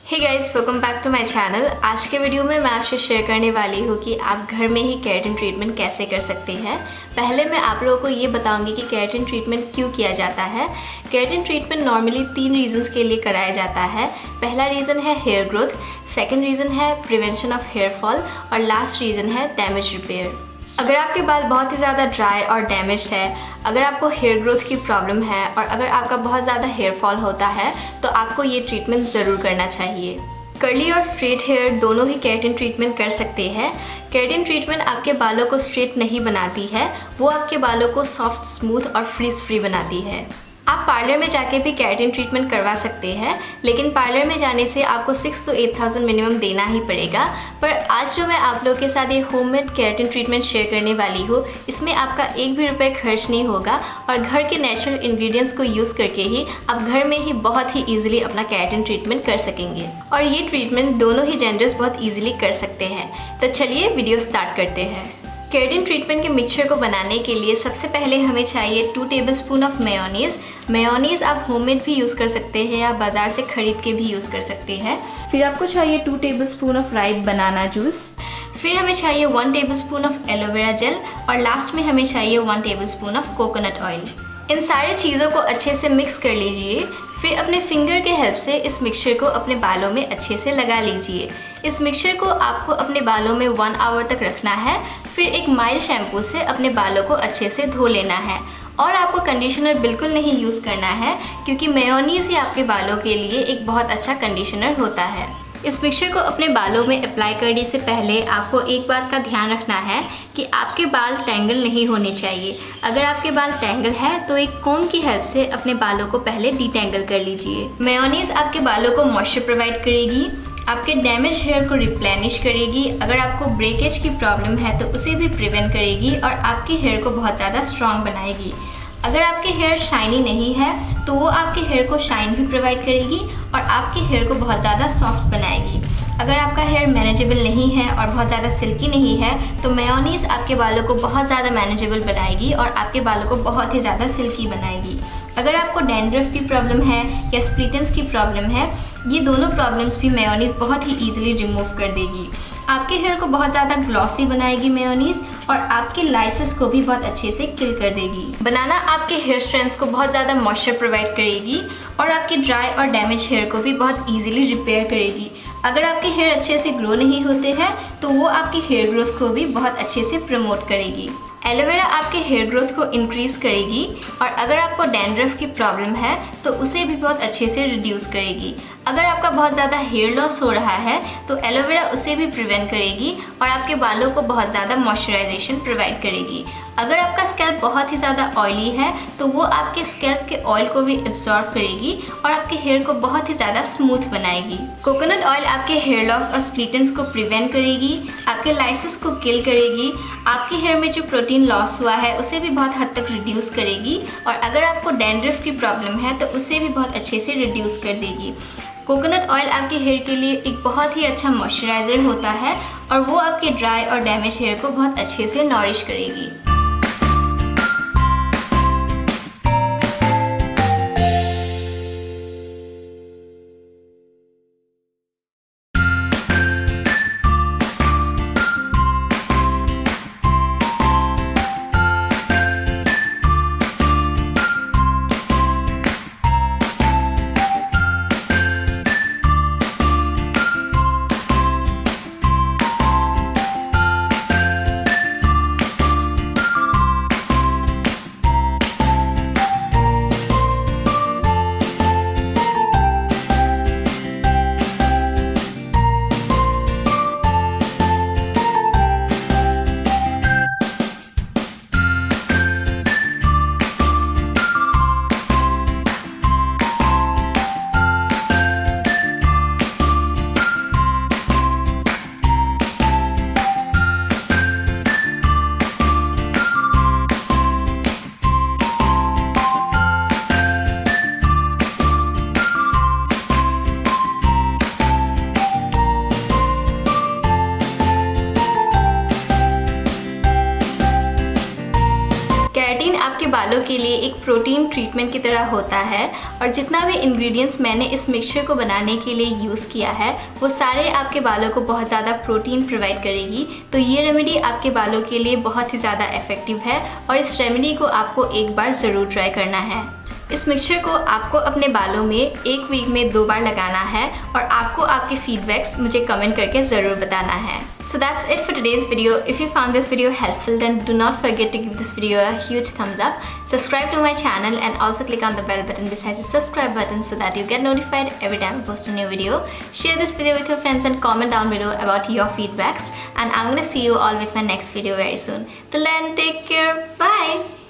Hey guys, welcome back to my channel. आज के video में मैं आपसे शेयर करने वाली हूँ कि आप घर में ही केराटिन ट्रीटमेंट कैसे कर सकते हैं। पहले मैं आप लोगों को ये बताऊंगी कि केराटिन ट्रीटमेंट क्यों किया जाता है। केराटिन ट्रीटमेंट नॉर्मली 3 रीजंस के लिए कराया जाता है। पहला रीज़न है हेयर ग्रोथ, सेकेंड रीज़न है प्रिवेंशन ऑफ हेयर फॉल और लास्ट रीज़न है डैमेज रिपेयर। अगर आपके बाल बहुत ही ज़्यादा ड्राई और डैमेज्ड है, अगर आपको हेयर ग्रोथ की प्रॉब्लम है और अगर आपका बहुत ज़्यादा हेयर फॉल होता है तो आपको ये ट्रीटमेंट ज़रूर करना चाहिए। कर्ली और स्ट्रेट हेयर दोनों ही केराटिन ट्रीटमेंट कर सकते हैं। केराटिन ट्रीटमेंट आपके बालों को स्ट्रेट नहीं बनाती है, वो आपके बालों को सॉफ्ट, स्मूथ और फ्रीज फ्री बनाती है। आप पार्लर में जाके भी केराटिन ट्रीटमेंट करवा सकते हैं, लेकिन पार्लर में जाने से आपको 6 to 8,000 मिनिमम देना ही पड़ेगा। पर आज जो मैं आप लोगों के साथ ये होममेड केराटिन ट्रीटमेंट शेयर करने वाली हूँ, इसमें आपका एक भी रुपये खर्च नहीं होगा और घर के नेचुरल इंग्रेडिएंट्स को यूज़ करके ही आप घर में ही बहुत ही ईजिली अपना केराटिन ट्रीटमेंट कर सकेंगे। और ये ट्रीटमेंट दोनों ही जेंडर्स बहुत ईजिली कर सकते हैं। तो चलिए वीडियो स्टार्ट करते हैं। केराटिन ट्रीटमेंट के मिक्सचर को बनाने के लिए सबसे पहले हमें चाहिए 2 टेबलस्पून ऑफ मेयोनीज़। मेयोनीज़ आप होममेड भी यूज़ कर सकते हैं या बाज़ार से खरीद के भी यूज़ कर सकते हैं। फिर आपको चाहिए 2 tablespoon of ripe banana juice. फिर हमें चाहिए 1 टेबलस्पून ऑफ एलोवेरा जेल और लास्ट में हमें चाहिए 1 टेबलस्पून ऑफ कोकोनट ऑयल। इन सारी चीज़ों को अच्छे से मिक्स कर लीजिए। फिर अपने फिंगर के हेल्प से इस मिक्सचर को अपने बालों में अच्छे से लगा लीजिए। इस मिक्सचर को आपको अपने बालों में 1 आवर तक रखना है। फिर एक माइल्ड शैम्पू से अपने बालों को अच्छे से धो लेना है। और आपको कंडीशनर बिल्कुल नहीं यूज़ करना है, क्योंकि मेयोनीज़ ही आपके बालों के लिए एक बहुत अच्छा कंडीशनर होता है। इस मिक्सचर को अपने बालों में अप्लाई करने से पहले आपको एक बात का ध्यान रखना है कि आपके बाल टैंगल नहीं होने चाहिए। अगर आपके बाल टैंगल है तो एक कोम की हेल्प से अपने बालों को पहले डिटैंगल कर लीजिए। मेयोनीज़ आपके बालों को मॉइस्चर प्रोवाइड करेगी, आपके डैमेज हेयर को रिप्लेनिश करेगी, अगर आपको ब्रेकेज की प्रॉब्लम है तो उसे भी प्रिवेंट करेगी और आपके हेयर को बहुत ज़्यादा स्ट्रॉन्ग बनाएगी। अगर आपके हेयर शाइनी नहीं है तो वो आपके हेयर को शाइन भी प्रोवाइड करेगी और आपके हेयर को बहुत ज़्यादा सॉफ्ट बनाएगी। अगर आपका हेयर मैनेजेबल नहीं है और बहुत ज़्यादा सिल्की नहीं है तो मेयोनीज़ आपके बालों को बहुत ज़्यादा मैनेजेबल बनाएगी और आपके बालों को बहुत ही ज़्यादा सिल्की बनाएगी। अगर आपको डैंड्रफ की प्रॉब्लम है या स्प्लिटेंस की प्रॉब्लम है, ये दोनों प्रॉब्लम्स भी मेयोनीज़ बहुत ही ईजिली रिमूव कर देगी। आपके हेयर को बहुत ज़्यादा ग्लॉसी बनाएगी मेयोनीज़ और आपके लाइसेस को भी बहुत अच्छे से किल कर देगी। बनाना आपके हेयर स्ट्रैंड्स को बहुत ज़्यादा मॉइस्चर प्रोवाइड करेगी और आपके ड्राई और डैमेज हेयर को भी बहुत ईजिली रिपेयर करेगी। अगर आपके हेयर अच्छे से ग्रो नहीं होते हैं तो वो आपके हेयर ग्रोथ को भी बहुत अच्छे से प्रमोट करेगी। एलोवेरा आपके हेयर ग्रोथ को इंक्रीज़ करेगी और अगर आपको डैंड्रफ की प्रॉब्लम है तो उसे भी बहुत अच्छे से रिड्यूस करेगी। अगर आपका बहुत ज़्यादा हेयर लॉस हो रहा है तो एलोवेरा उसे भी प्रिवेंट करेगी और आपके बालों को बहुत ज़्यादा मॉइस्चराइजेशन प्रोवाइड करेगी। अगर आपका स्कैल्प बहुत ही ज़्यादा ऑयली है तो वो आपके स्कैल्प के ऑयल को भी एब्जॉर्ब करेगी और आपके हेयर को बहुत ही ज़्यादा स्मूथ बनाएगी। कोकोनट ऑयल आपके हेयर लॉस और स्प्लिटेंस को प्रिवेंट करेगी, आपके लाइसेस को किल करेगी, आपके हेयर में जो प्रोटीन लॉस हुआ है उसे भी बहुत हद तक रिड्यूस करेगी और अगर आपको डैंड्रफ की प्रॉब्लम है तो उसे भी बहुत अच्छे से रिड्यूस कर देगी। कोकोनट ऑयल आपके हेयर के लिए एक बहुत ही अच्छा मॉइस्चराइज़र होता है और वो आपके ड्राई और डैमेज हेयर को बहुत अच्छे से नॉरिश करेगी। आपके बालों के लिए एक प्रोटीन ट्रीटमेंट की तरह होता है और जितना भी इंग्रेडिएंट्स मैंने इस मिक्सचर को बनाने के लिए यूज़ किया है वो सारे आपके बालों को बहुत ज़्यादा प्रोटीन प्रोवाइड करेगी। तो ये रेमेडी आपके बालों के लिए बहुत ही ज़्यादा इफ़ेक्टिव है और इस रेमेडी को आपको एक बार ज़रूर ट्राई करना है। इस मिक्सचर को आपको अपने बालों में एक वीक में 2 बार लगाना है और आपको आपके फीडबैक्स मुझे कमेंट करके ज़रूर बताना है। So that's it for today's video. If you found this video helpful, then do not forget to give this video a huge thumbs up. Subscribe to my channel and also click on the bell button besides the subscribe button so that you get notified every time I post a new video. Share this video with your friends and comment down below about your feedbacks. And I'm gonna see you all with my next video very soon. Till then, take care. Bye.